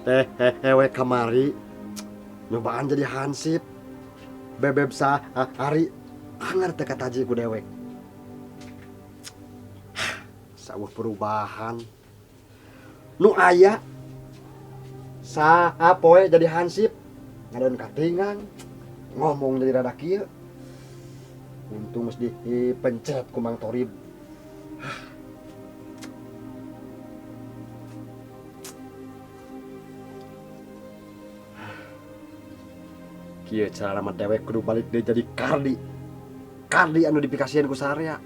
Hewe kamari nyobaan jadi hansip bebeb hari anger teka taji ku dewek sawah perubahan nu aya poe jadi hansip ngadon katingan ngomong jadi rada kieu untung mesti dipencet ku Mang Torib. Kieu cara mah dewek kudu balik deui jadi Kardi anu dipikasieun ku Sarya.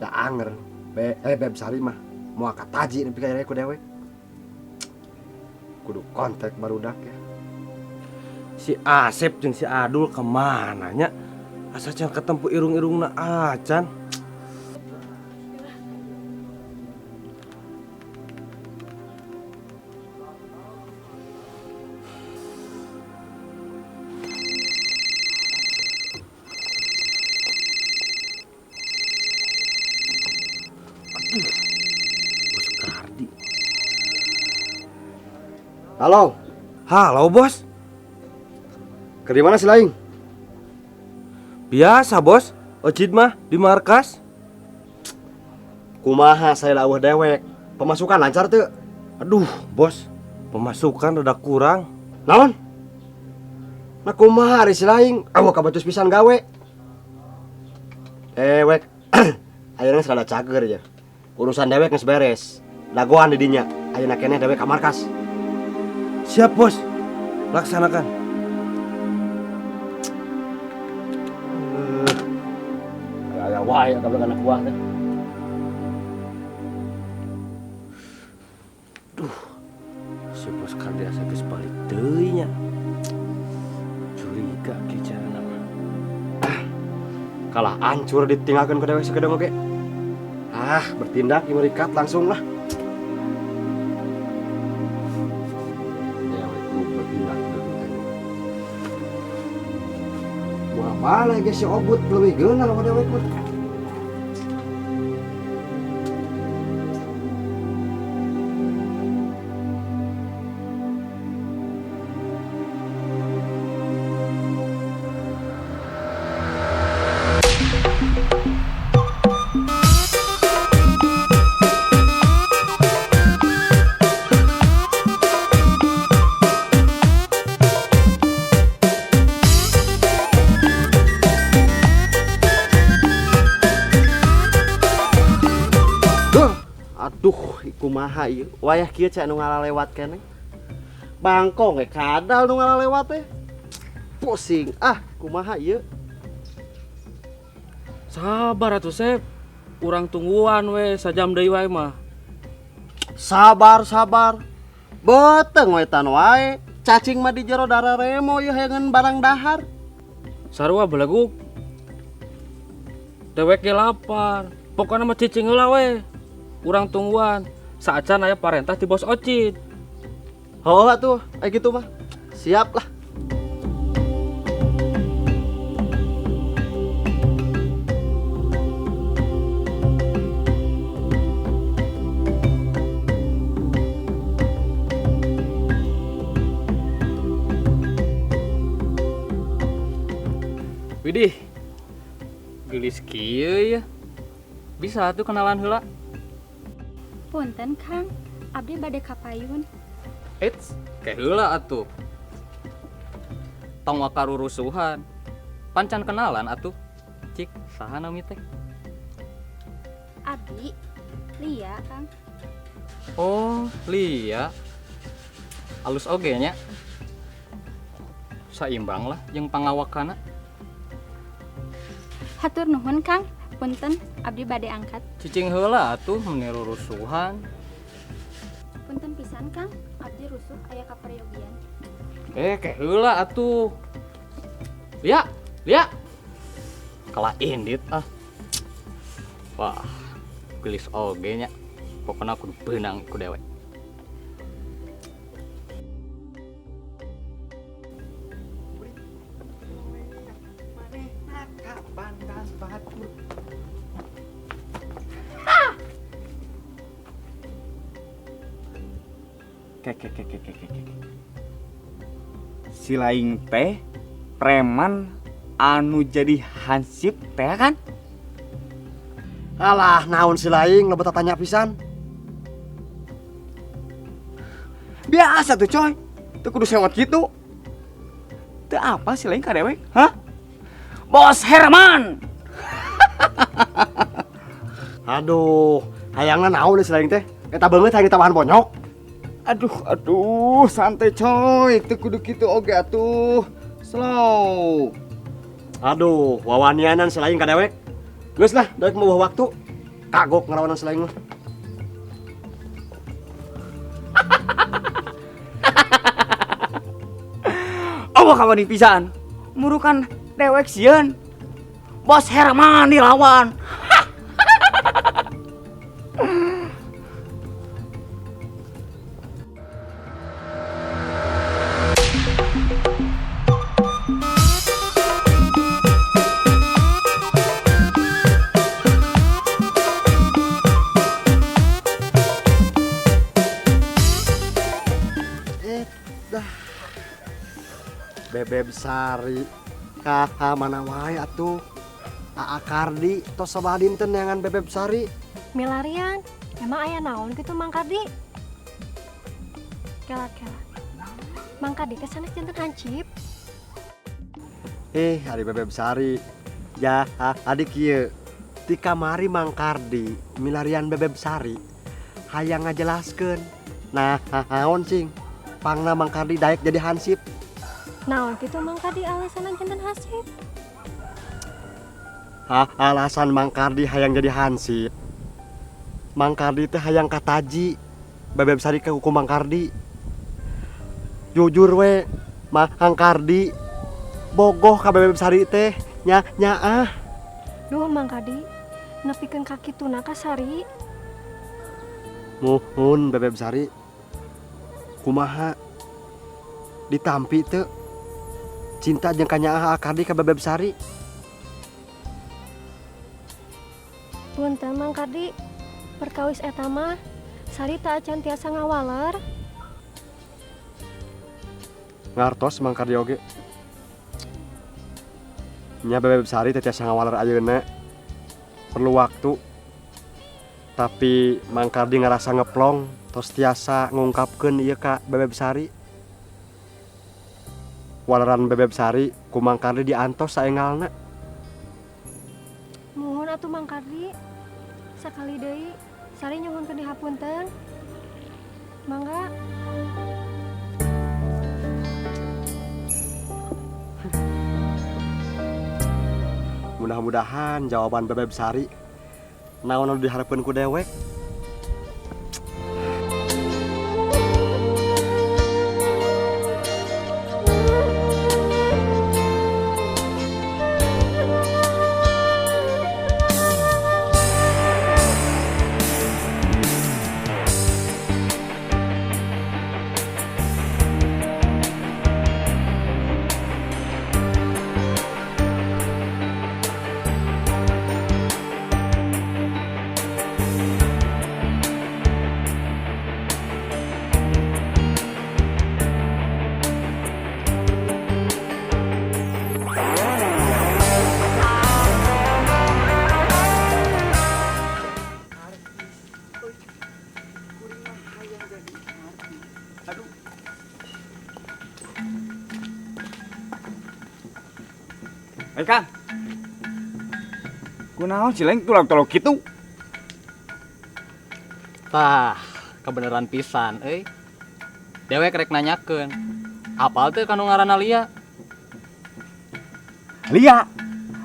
Da anger beb sari mah moal kataji nu pikasieun ku dewek. Kudu kontak barudak ya. Si Asep jeung si Adul kemana nya? Asa can ketempu irung-irungna acan. Bos Kardi. Halo, Halo bos. ke di mana si Laing? Biasa bos. Ocid mah di markas. Kumaha saya lawuh dewek. Pemasukan lancar teu? Aduh bos, pemasukan udah kurang. Naon? Nah kumaha ari si Laing? Awak kabatus pisan gawe. Dewek. Ayeuna serada cager ya. Urusan dewek geus beres. Dagoan di dinya. Ayeuna keneh dewek ka markas. Siap bos. Laksanakan. Aya wae kabeh anak buah teh. Si bos Kardi asa geus balik deui nya. Curiga kieu carana mah. Kalah hancur ditinggalkeun ku dewek sakedeung oge. Bertindak imerikat langsung lah. Dewek ku bertindak deui. Moal balik ge si Obut leuwih geunah ka dewek mah. Aduh, kumaha ieu? Wayah kieu cak nu ngalalewat keneh. Bangkong kadal nu ngalalewat teh. Pusing. Kumaha ieu? Sabar atuh Sep. Urang tungguan we sajam deui wae mah. Sabar. Beteng we tan wae. Cacing mah di jero dararemo ieu hayangan barang dahar. Sarua beleguk. Dewek ge lapar. Pokona mah cicing heula we. Urang tungguan. Saacan aya parentah ti bos Ocid. Oh atuh, gitu mah. Siap lah. Widih. Gelis kieu ya. Bisa tuh kenalan heula. Punten Kang, abdi bade kapayun. Eits, kayak heula atuh. Tong wakarurusuhan. Pancan kenalan atuh. Cik, saha nami teh? Abdi, Lia Kang. Oh, Lia. Alus oge nya. Saimbang lah jeung pangawakana. Hatur nuhun Kang, punten abdi bade angkat. Cicing heula atuh meniru rusuhan. Punten pisan Kang, abdi rusuh aya kaperyogian. Kayak heula atuh. Lia. Kalah indit Wah, gelis oge nya. Pokona kudu beunang ku dewek. Si Laing teh preman anu jadi hansip teh kan? Alah, naon si Laing lo beta tanya pisan. Biasa tuh coy. Tuh kudu sewot gitu. Teu apa si Laing kadewek? Hah? Bos Herman. Aduh, hayangna naon si Laing teh? Eta beungeut hayang ditawahan bonyok. Aduh, santai coy. Teu kudu kitu oge atuh. Slow. Aduh, wawanianan si Laing kadewek. Geus lah, dewek mau waktu. Kagok ngelawanan si Laing mah. Oh, kawan pisan. Murukan dewek sieun. Bos Herman dilawan. Bebeb Sari, kaha mana wae atuh. Aa Kardi, tos sabadin teh neangan Bebeb Sari. Milarian, emang aya naon gitu Mang Kardi? Kela. Mang Kardi teh sanes janten hancip. Hari Bebeb Sari. Ya, adik kieu. Di kamari Mang Kardi, milarian Bebeb Sari. Hayang ngajelaskeun. Nah, naon cing? Pangna Mang Kardi daek jadi hansip. Naon gitu Mang Kardi alasan janten hasip? Alasan Mang Kardi hayang jadi hansip. Mang Kardi teh hayang kataji. Bebeb Sari ke hukum Mang Kardi. Jujur we, Mang Kardi bogoh ka Bebeb Sari teh. Nya. Duh Mang Kardi, nepikeun kaki tuna ka Sari. Muhun Bebeb Sari. Kumaha? Ditampi teu. Cinta jeung kanyaah Kardi ka Bebeb Sari. Punten Mang Kardi, perkawis eta mah Sari tak acan tiasa ngawaler. Ngartos Mang Kardi oge. Nya Bebeb Sari teh tiasa ngawaler ayeuna. Perlu waktu. Tapi Mang Kardi ngarasa ngeplong tos tiasa ngungkapkeun ieu ka Bebeb Sari. Waleran Bebeb Sari ku Mang Kardi diantos saengalna. Muhun atuh Mang Kardi. Sakali deui Sari nyuhunkeun dihapunten. Mangga. Mudah-mudahan jawaban Bebeb Sari naon anu diharapkeun ku dewek. Kang. Kunaon si Laing tulak-tulak kitu? Tah, kebenaran pisan, Dewek rek nanyakeun. Apal teh kanu ngaranna Lia?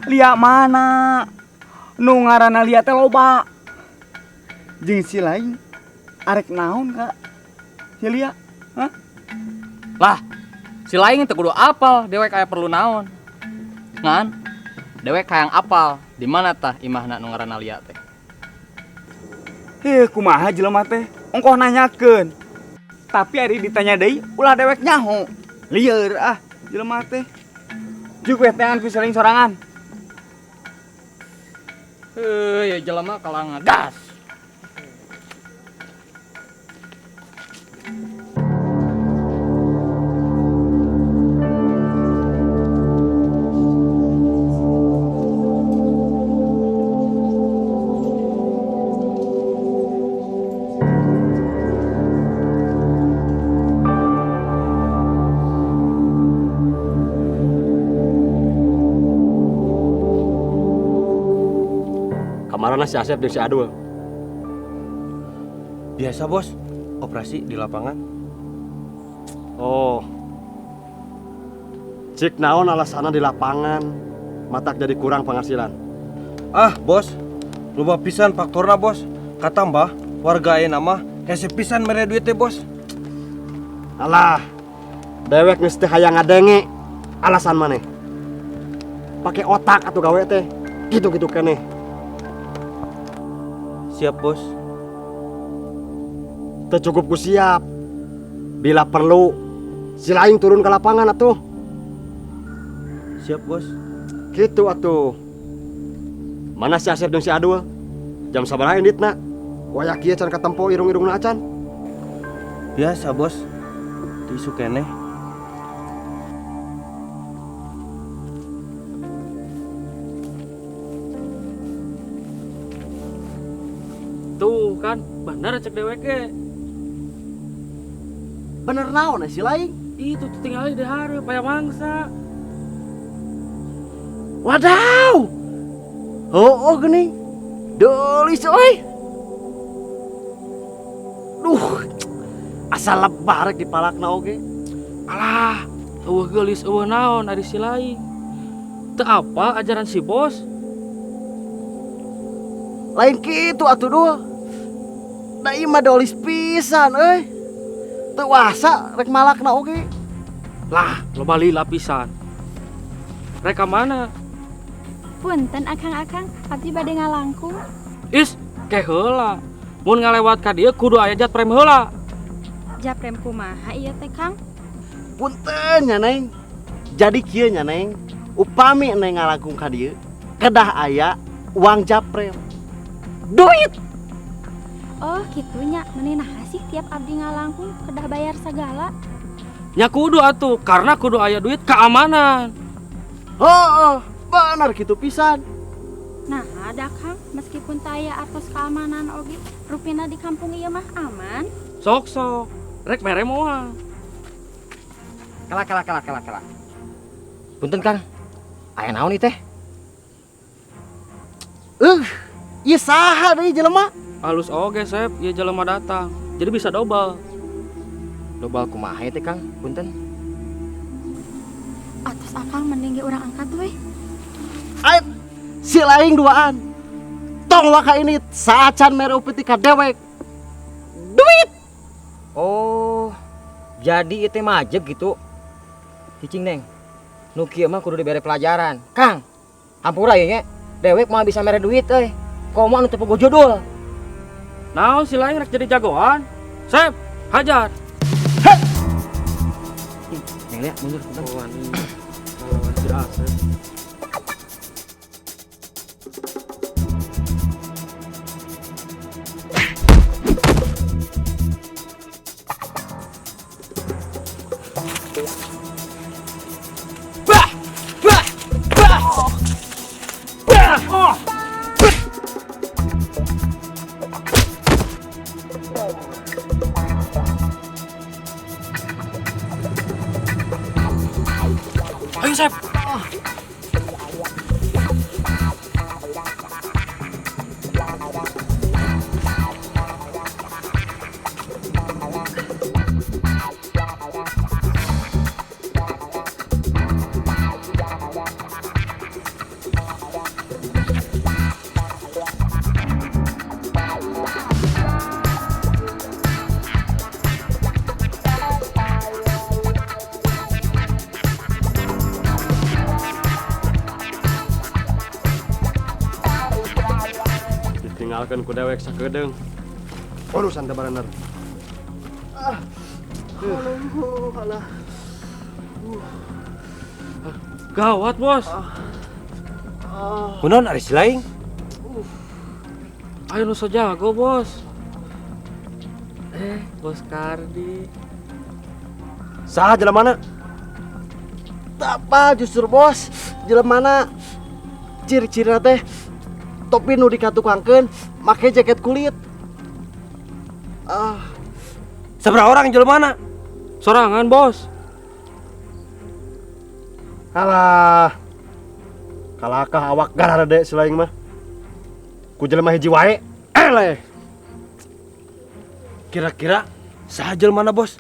Lia mana? Nu ngaranna Lia teh loba. Jeung si Laing arek naon ka? Si Lia? Hah? Lah, si Laing teh kudu apal, dewek aya perlu naon. Ngan, dewek hayang apal di mana tah imahna nu ngaranna Lia teh. Kumaha jelema teh? Ongkoh nanyakeun. Tapi ari ditanya deui ulah dewek nyaho. Lieur jelema teh. Juk we teangan ku Laing sorangan. Ya jelema kalang gas. Mana si Asep dan si Adul? Biasa bos, operasi di lapangan. Oh. Cik naon alasana di lapangan matak jadi kurang penghasilan. Ah bos, loba pisan faktorna bos. Kata mbah, warga ayeuna mah hese pisan mere duit teh bos. Alah. Dewek geus teh hayang ngadenge. Alasan maneh? Pakai otak atuh gawe teh. Gitu-gitu keneh. Siap bos. Teu cukup ku siap. Bila perlu si Laing turun ke lapangan atuh. Siap bos. Gitu atuh. Mana si Asep dan si Adul? Jam sabaraha inditna? Waya kieu can katempo irung-irungna acan. Biasa bos. Tisu keneh. Tuh kan, bener cek dewek ge. Bener naon si Laing? Itu tuh tinggal di hari paya mangsa. Wadaw. Oh geuning. Dolis oi. Duh. Asal lebah rek dipalakna oge. Alah, eueuh geulis eueuh naon ari si Laing. Teu apa ajaran si bos? Lain kitu atuh dua. Da ieu mah dolis pisan euy. Teu wasa rek malakna oge. Lah, loba lila pisan. Reka mana? Punten akang-akang, abdi bade ngalangkung. Is, keh heula. Mun ngalewat ka dieu kudu aya jatprem heula. Japrem kumaha ieu teh Kang? Punten nya Neng. Jadi kieu nya Neng. Upami Neng ngalangkung ka dieu, kedah aya uang japrem. Duit. Oh, kitunya meninaha sih tiap abdi ngalangkung kedah bayar segala. Nya kudu atuh, karena kudu aya duit keamanan. Oh, bener gitu pisan. Nah, ada Kang, meskipun taya artos keamanan oge, rupina di kampung ieu mah aman. Sok-sok, rek mere moal. Kala. Punten Kang, aya naon ieu teh? Ieu saha deui jelema? Halus oge, Sep, ieu jelema datang. Jadi bisa double. Dobal kumaha ieu teh Kang? Punten. Atos akang mending ge urang angkat we. Ayo, si Laing duaan. Tong waka ini saacan mere upeti ka dewek. Duit. Oh, jadi ieu teh majeg gitu. Cicing Neng. Nu kieu mah kudu dibere pelajaran. Kang, hampura ieu nya. Dewek mah bisa mere duit euy. Komo anu teu pogo jodol. Naon si Laing rek jadi jagoan? Sep, hajar. Neng lihat mundur punten. Si Asep. Ayo Sep. Ditinggalkan ku dewek sakedeung. Urusan teh bener. Gawat, Bos. Kunaon ari si Laing? Ayo nu so jago, Bos. Bos Kardi. Saha jelemana? Apa justru bos? Jelemana ciri-ciri teh topi nu dikatukangkeun make jaket kulit. Sabaraha orang jelemana? Sorangan, Bos. Alah. Kalakah awak garade si Laing mah. Ku ku jelema hiji wae eleh. Kira-kira sajel mana bos?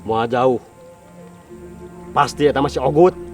Moal jauh. Pasti eta mah si Ogut.